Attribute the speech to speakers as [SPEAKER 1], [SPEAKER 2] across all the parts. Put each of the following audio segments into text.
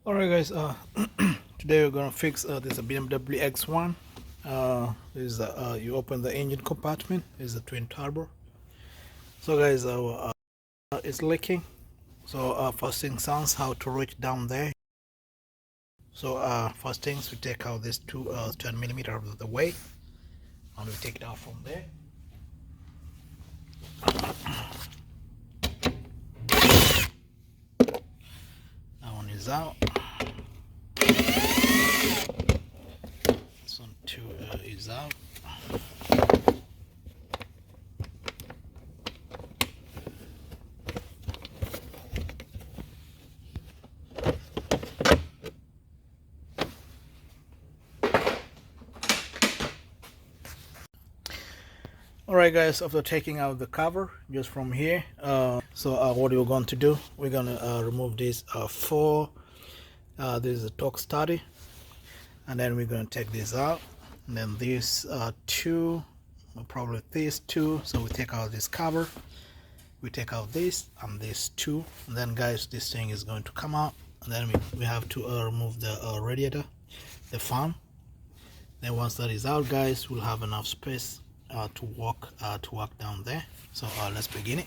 [SPEAKER 1] Alright guys, today we're gonna fix this BMW X1. You open the engine compartment. Is a twin turbo. So guys, it's leaking. So first thing sounds how to reach down there. So first things we take out this 10 mm out of the way, and we take it out from there. That one is out. This one too is out. Alright guys, after taking out the cover just from here, what we're going to do, we're going to remove this this is a torque study, and then we're going to take this out, and then these two, probably these two. So we take out this cover, we take out this and this two, and then guys, this thing is going to come out, and then we have to remove the radiator, the fan. Then once that is out guys, we'll have enough space to walk down there. So let's begin it.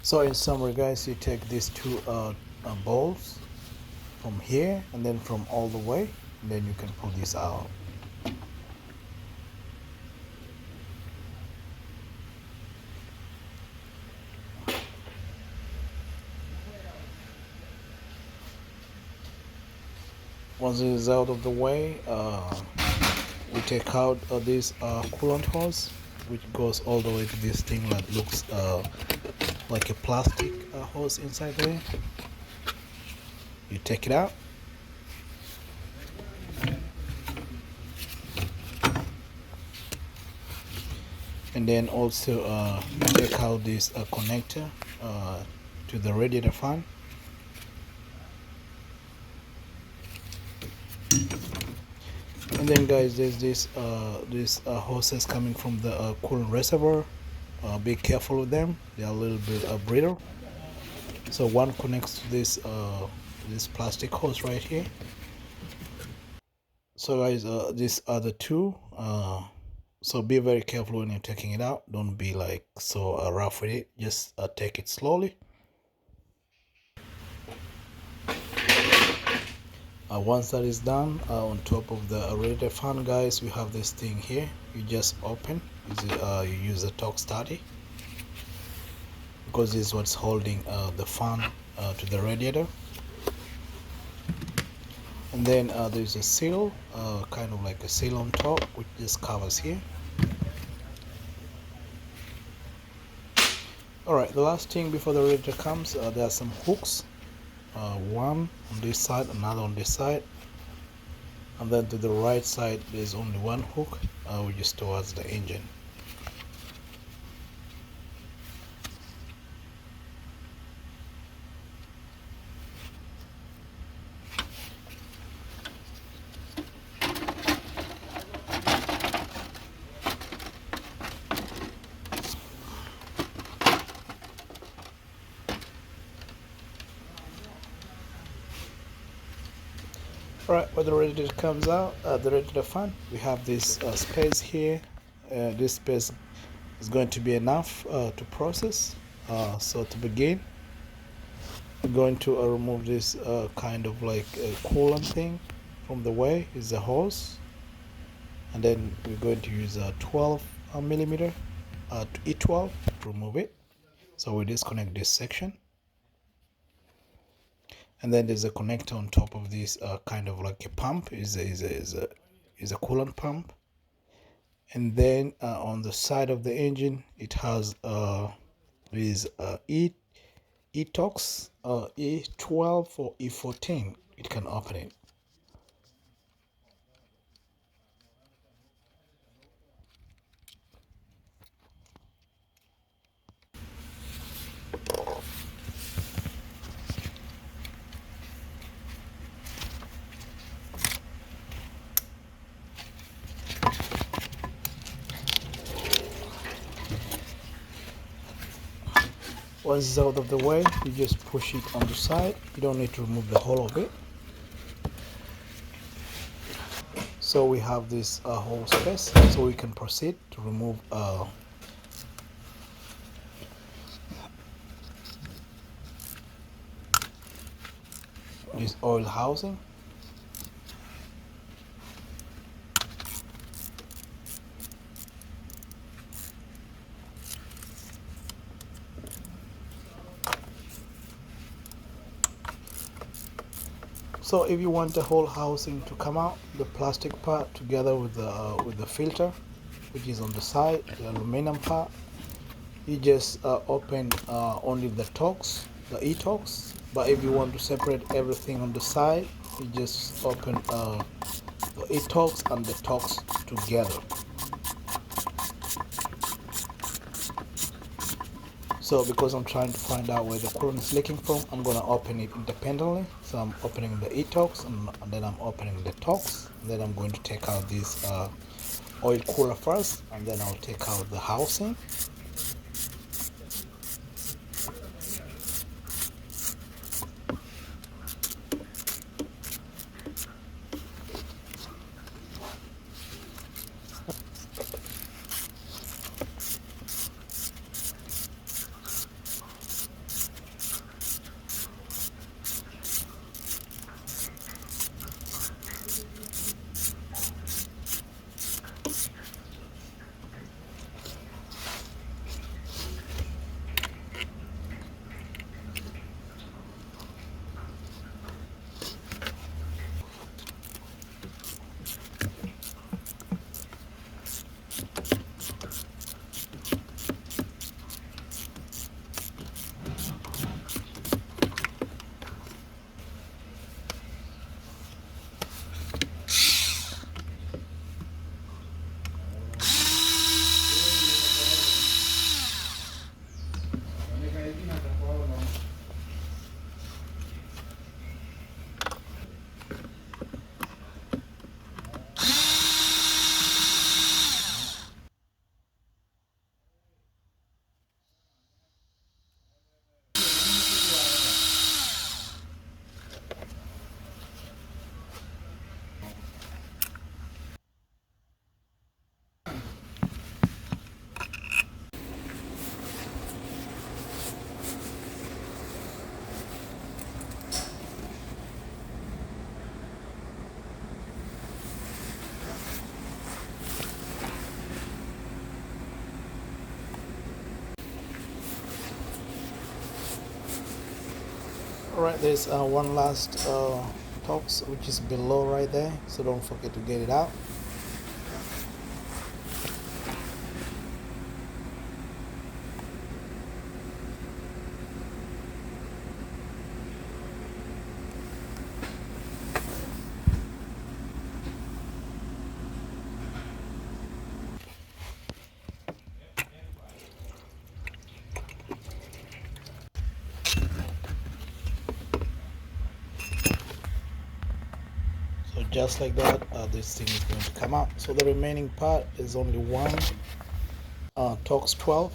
[SPEAKER 1] So in summary guys, you take these two bolts from here and then from all the way, and then you can pull this out. Once it is out of the way, we take out this coolant hose, which goes all the way to this thing that looks like a plastic hose inside there. You take it out, and then also take out this connector to the radiator fan. And then guys, there's this hoses coming from the coolant reservoir. Be careful with them, they are a little bit brittle. So one connects to this plastic hose right here. So guys, these are the two. So be very careful when you're taking it out. Don't be like so rough with it. Just take it slowly. Once that is done, on top of the radiator fan guys, we have this thing here. You just open, you use a torque study, because this is what's holding the fan to the radiator. And then there's a seal, kind of like a seal on top, which just covers here. Alright, the last thing before the radiator comes, there are some hooks one on this side, another on this side, and then to the right side there's only one hook, which is towards the engine. Alright, when the radiator comes out, the radiator fan, we have this space here. This space is going to be enough to process. So to begin, we're going to remove this kind of like a coolant thing from the way. Is the hose, and then we're going to use a 12 millimeter E12 to remove it. So we disconnect this section, and then there's a connector on top of this kind of like a pump. Is a coolant pump. And then on the side of the engine it has these E-Tox E12 or E14. It can open it. Once it's out of the way, you just push it on the side. You don't need to remove the whole of it. So we have this whole space, so we can proceed to remove this oil housing. So if you want the whole housing to come out, the plastic part together with the filter, which is on the side, the aluminum part, you just open only the tox, the E-Tox. But if you want to separate everything on the side, you just open the E-Tox and the tox together. So because I'm trying to find out where the coolant is leaking from, I'm going to open it independently. So I'm opening the E-Tox and then I'm opening the tox. And then I'm going to take out this oil cooler first, and then I'll take out the housing. Alright, there's one last tox which is below right there, so don't forget to get it out. just like that, this thing is going to come out. So the remaining part is only one Torx 12,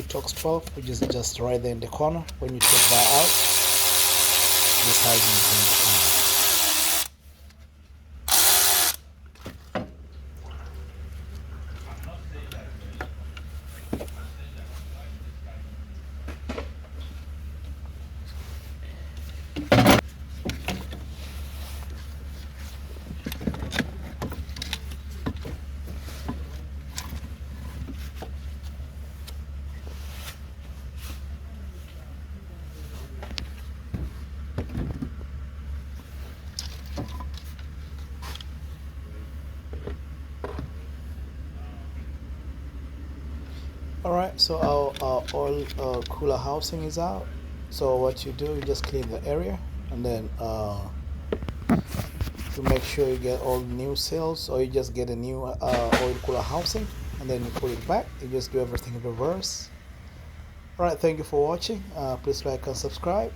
[SPEAKER 1] Torx 12, which is just right there in the corner. When you take that out, this housing is going to come out. Alright, so our oil cooler housing is out. So what you do, you just clean the area, and then to make sure you get all new seals, or you just get a new oil cooler housing, and then you put it back. You just do everything in reverse. Alright, thank you for watching. Please like and subscribe.